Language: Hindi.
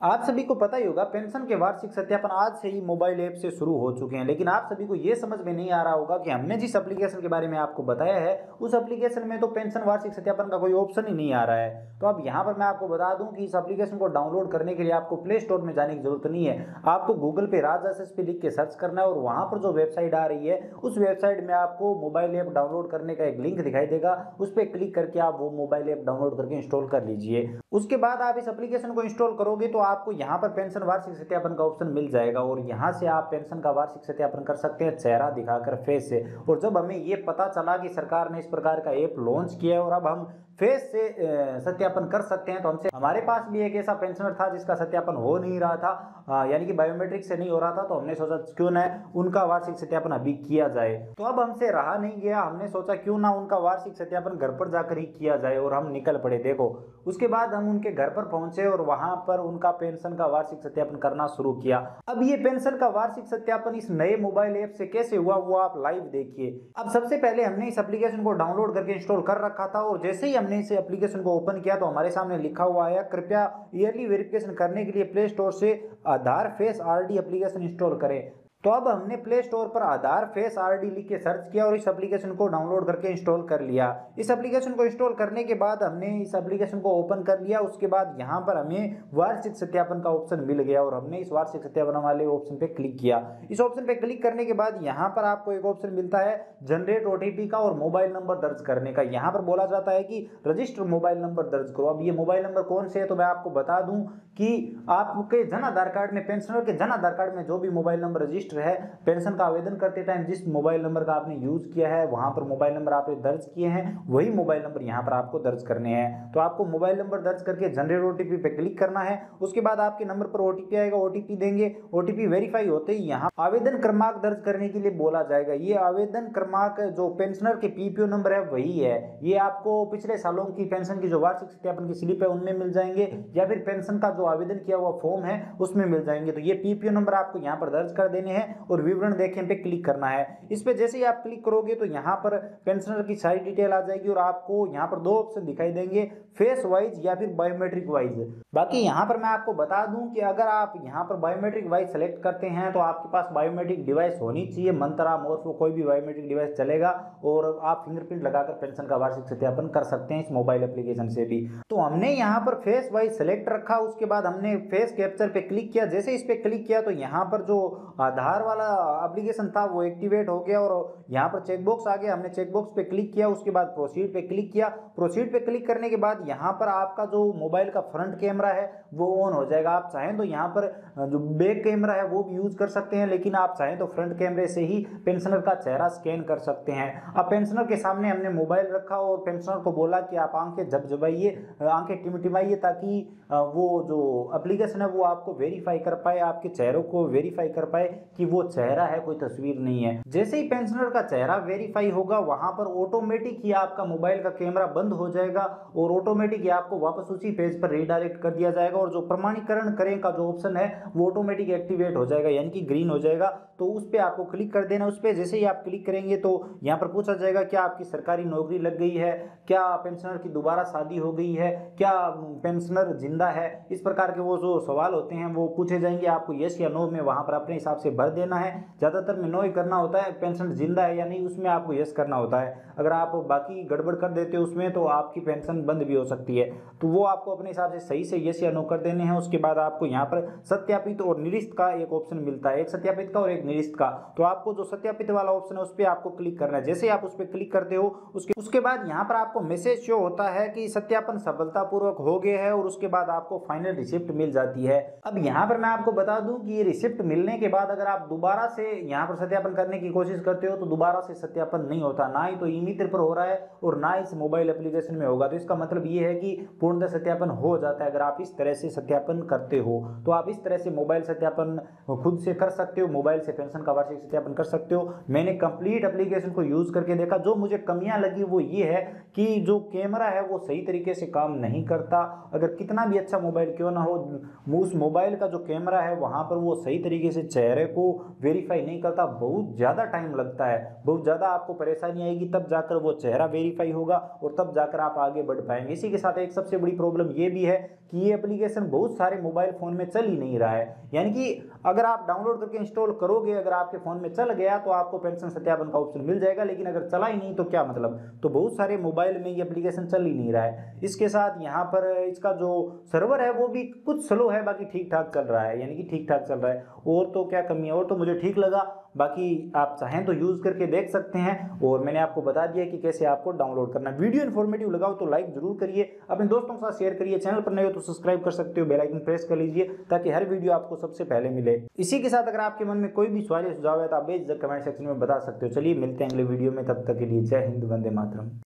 आप सभी को पता ही होगा पेंशन के वार्षिक सत्यापन आज से ही मोबाइल ऐप से शुरू हो चुके हैं, लेकिन आप सभी को ये समझ में नहीं आ रहा होगा कि हमने जिस एप्लीकेशन के बारे में आपको बताया है उस एप्लीकेशन में तो पेंशन वार्षिक सत्यापन का कोई ऑप्शन ही नहीं आ रहा है। तो अब यहाँ पर मैं आपको बता दूं कि इस एप्लीकेशन को डाउनलोड करने के लिए आपको प्ले स्टोर में जाने की जरूरत नहीं है। आपको गूगल पे राज एसएसपी लिख के सर्च करना है और वहां पर जो वेबसाइट आ रही है उस वेबसाइट में आपको मोबाइल ऐप डाउनलोड करने का एक लिंक दिखाई देगा, उस पर क्लिक करके आप वो मोबाइल ऐप डाउनलोड करके इंस्टॉल कर लीजिए। उसके बाद आप इस एप्लीकेशन को इंस्टॉल करोगे तो आपको यहाँ पर पेंशन वार्षिक सत्यापन का ऑप्शन मिल जाएगा और यहाँ से आप पेंशन का वार्षिक सत्यापन कर सकते हैं चेहरा दिखाकर, फेस से। और जब हमें ये पता चला कि सरकार ने इस प्रकार का ऐप लॉन्च किया है और अब हम फेस से सत्यापन कर सकते हैं, तो हमसे हमारे पास भी एक ऐसा पेंशनर था जिसका सत्यापन हो नहीं रहा था, यानी कि बायोमेट्रिक से नहीं हो रहा था, तो हमने सोचा क्यों ना उनका वार्षिक सत्यापन अभी किया जाए। तो अब हमसे रहा नहीं गया, हमने सोचा क्यों ना उनका वार्षिक सत्यापन घर पर जाकर ही किया जाए और हम निकल पड़े। देखो, उसके बाद हम उनके घर पर पहुंचे और वहां पर उनका पेंशन का वार्षिक सत्यापन करना शुरू किया। अब ये पेंशन का वार्षिक सत्यापन इस नए मोबाइल ऐप से कैसे हुआ वो आप लाइव देखिए। अब सबसे पहले हमने इस एप्लीकेशन को डाउनलोड करके इंस्टॉल कर रखा था और जैसे ही हमने इस एप्लीकेशन को ओपन किया तो हमारे सामने लिखा हुआ आया, कृपया ईयरली वेरिफिकेशन करने के लिए प्ले स्टोर से आधार फेस आरडी एप्लीकेशन इंस्टॉल करें। तो अब हमने प्ले स्टोर पर आधार फेस आरडी लिख के सर्च किया और इस एप्लीकेशन को डाउनलोड करके इंस्टॉल कर लिया। इस एप्लीकेशन को इंस्टॉल करने के बाद हमने इस एप्लीकेशन को ओपन कर लिया। उसके बाद यहाँ पर हमें वार्षिक सत्यापन का ऑप्शन मिल गया और हमने इस वार्षिक सत्यापन वाले ऑप्शन पे क्लिक किया। इस ऑप्शन पे क्लिक करने के बाद यहाँ पर आपको एक ऑप्शन मिलता है जनरेट ओटीपी का और मोबाइल नंबर दर्ज करने का। यहाँ पर बोला जाता है कि रजिस्टर मोबाइल नंबर दर्ज करो। अब ये मोबाइल नंबर कौन से है तो मैं आपको बता दूं कि आपके जन आधार कार्ड में, पेंशनर के जन आधार कार्ड में जो भी मोबाइल नंबर रजिस्टर है, पेंशन का आवेदन करते टाइम जिस मोबाइल नंबर का आपने यूज किया है, वहां पर मोबाइल नंबर आपने दर्ज किए हैं, वही मोबाइल नंबर यहाँ पर आपको दर्ज करने हैं। तो आपको मोबाइल नंबर दर्ज करके जनरेट ओटीपी पे क्लिक करना है। उसके बाद आपके नंबर पर ओटीपी आएगा, ओटीपी देंगे। ओटीपी वेरीफाई होते ही यहाँ आवेदन क्रमांक दर्ज करने के लिए बोला जाएगा। ये आवेदन क्रमांक जो पेंशनर के पीपीओ नंबर है वही है। ये आपको पिछले सालों की पेंशन की जो वार्षिक सत्यापन की स्लिप है उनमें मिल जाएंगे या फिर पेंशन का जो आवेदन किया हुआ फॉर्म है उसमें मिल जाएंगे। तो ये पीपीओ नंबर आपको यहाँ पर दर्ज कर देने हैं और विवरण देखें पे क्लिक करना है। इस पे जैसे ही आप क्लिक करोगे तो यहाँ पर पेंशनर की सारी डिटेल आ जाएगी और आपको यहाँ पर दो ऑप्शन दिखाई देंगे, फेस वाइज या फिर बायोमेट्रिक वाइज। बाकी यहाँ पर मैं आपको बता दूं कि अगर आप यहाँ पर बायोमेट्रिक वाइज सेलेक्ट करते हैं तो आपके पास बायोमेट्रिक डिवाइस होनी चाहिए, मंत्रा, मोर्फो, कोई भी बायोमेट्रिक डिवाइस चलेगा और आप फिंगरप्रिंट लगाकर पेंशन का वार्षिक सत्यापन कर सकते हैं इस मोबाइल एप्लीकेशन से भी। तो हमने यहाँ पर फेस वाइज सेलेक्ट रखा, उसके बाद हमने फेस कैप्चर पे क्लिक किया। जैसे इस पे क्लिक किया तो यहाँ पर जो आधार वाला एप्लीकेशन था वो एक्टिवेट हो गया और यहाँ पर चेकबॉक्स आ गया। हमने चेकबॉक्स पे क्लिक किया, उसके बाद प्रोसीड पे क्लिक किया। प्रोसीड पे क्लिक करने के बाद यहाँ पर आपका जो मोबाइल का फ्रंट कैमरा है वो ऑन हो जाएगा। आप चाहें तो यहाँ पर जो बैक कैमरा है वो भी यूज कर सकते हैं, लेकिन आप चाहें तो फ्रंट कैमरे से ही पेंशनर का चेहरा स्कैन कर सकते हैं। अब पेंशनर के सामने हमने मोबाइल रखा और पेंशनर को बोला कि आप आंखें झपझपाइए, आंखें टिमटिमाइए, ताकि वो जो एप्लीकेशन है वो आपको वेरीफाई कर पाए, आपके चेहरों को वेरीफाई कर पाए कि वो चेहरा है, कोई तस्वीर नहीं है। जैसे ही पेंशनर का चेहरा वेरीफाई होगा वहां पर ऑटोमेटिक ही आपका मोबाइल का कैमरा बंद हो जाएगा और ऑटोमेटिक ही आपको वापस उसी पेज पर रीडायरेक्ट कर दिया जाएगा और जो प्रमाणीकरण करें का जो ऑप्शन है वो ऑटोमेटिक एक्टिवेट हो जाएगा, यानी कि ग्रीन हो जाएगा। तो उस पर आपको क्लिक कर देना। उस पर जैसे ही आप क्लिक करेंगे तो यहाँ पर पूछा जाएगा क्या आपकी सरकारी नौकरी लग गई है, क्या पेंशनर की दोबारा शादी हो गई है, क्या पेंशनर जिंदा है, इस प्रकार के वो जो सवाल होते हैं वो पूछे जाएंगे। आपको यस या नो में वहां पर अपने हिसाब से भर देना है। ज्यादातर में नो ही करना होता है, पेंशन जिंदा है या नहीं उसमें आपको यस करना होता है। अगर आप बाकी गड़बड़ कर देते हो उसमें तो आपकी पेंशन बंद भी हो सकती है। तो वो आपको अपने हिसाब से सही से यस या नो कर देने हैं। उसके बाद आपको यहाँ पर सत्यापित और निरस्त का एक ऑप्शन मिलता है, एक सत्यापित का और एक निरस्त का। तो आपको जो सत्यापित वाला ऑप्शन है उस पर आपको क्लिक करना है। जैसे आप उस पर क्लिक करते हो उसके बाद यहाँ पर आपको मैसेज शो होता है कि सत्यापन सफलतापूर्वक हो गया है और उसके बाद आपको फाइनल रिसिप्ट मिल जाती है। अब यहाँ पर मैं आपको बता दूं कि ये रिसिप्ट मिलने के बाद अगर आप दोबारा से यहाँ पर सत्यापन करने की कोशिश करते हो तो दोबारा से सत्यापन नहीं होता, ना ही तो ई मित्र पर हो रहा है और ना इस मोबाइल एप्लीकेशन में होगा। तो इसका मतलब ये है कि पूर्णतः सत्यापन हो जाता है अगर आप इस तरह से सत्यापन करते हो। तो आप इस तरह से मोबाइल सत्यापन खुद से कर सकते हो, मोबाइल से पेंशन का वार्षिक सत्यापन कर सकते हो। मैंने कंप्लीट एप्लीकेशन को यूज करके देखा, जो मुझे कमियां लगी वो ये है कि जो कैमरा है वो सही तरीके से काम नहीं करता। अगर कितना भी अच्छा मोबाइल क्यों ना हो, उस मोबाइल का जो कैमरा है वहां पर वो सही तरीके से चेहरे को को वेरीफाई नहीं करता, बहुत ज़्यादा टाइम लगता है, बहुत ज़्यादा आपको परेशानी आएगी, तब जाकर वो चेहरा वेरीफाई होगा और तब जाकर आप आगे बढ़ पाएंगे। इसी के साथ एक सबसे बड़ी प्रॉब्लम ये भी है कि ये एप्लीकेशन बहुत सारे मोबाइल फ़ोन में चल ही नहीं रहा है, यानी कि अगर आप डाउनलोड करके इंस्टॉल करोगे, अगर आपके फ़ोन में चल गया तो आपको पेंशन सत्यापन का ऑप्शन मिल जाएगा, लेकिन अगर चला ही नहीं तो क्या मतलब। तो बहुत सारे मोबाइल में ये एप्लीकेशन चल ही नहीं रहा है। इसके साथ यहाँ पर इसका जो सर्वर है वो भी कुछ स्लो है, बाकी ठीक ठाक चल रहा है, यानी कि ठीक ठाक चल रहा है। और तो क्या कमी है, और तो मुझे ठीक लगा, बाकी आप चाहें तो यूज़ करके देख सकते हैं। और मैंने आपको बता दिया कि कैसे आपको डाउनलोड करना है। वीडियो इन्फॉर्मेटिव लगाओ तो लाइक जरूर करिए, अपने दोस्तों के साथ शेयर करिए, चैनल पर नए हो तो सब्सक्राइब कर सकते हो, बेल आइकन प्रेस कर लीजिए ताकि हर वीडियो आपको सबसे पहले मिले। इसी के साथ अगर आपके मन में कोई भी सवाल या सुझाव है तो आप बेझिझक कमेंट सेक्शन में बता सकते हो। चलिए मिलते हैं अगले वीडियो में, तब तक के लिए जय हिंद, वंदे मातरम।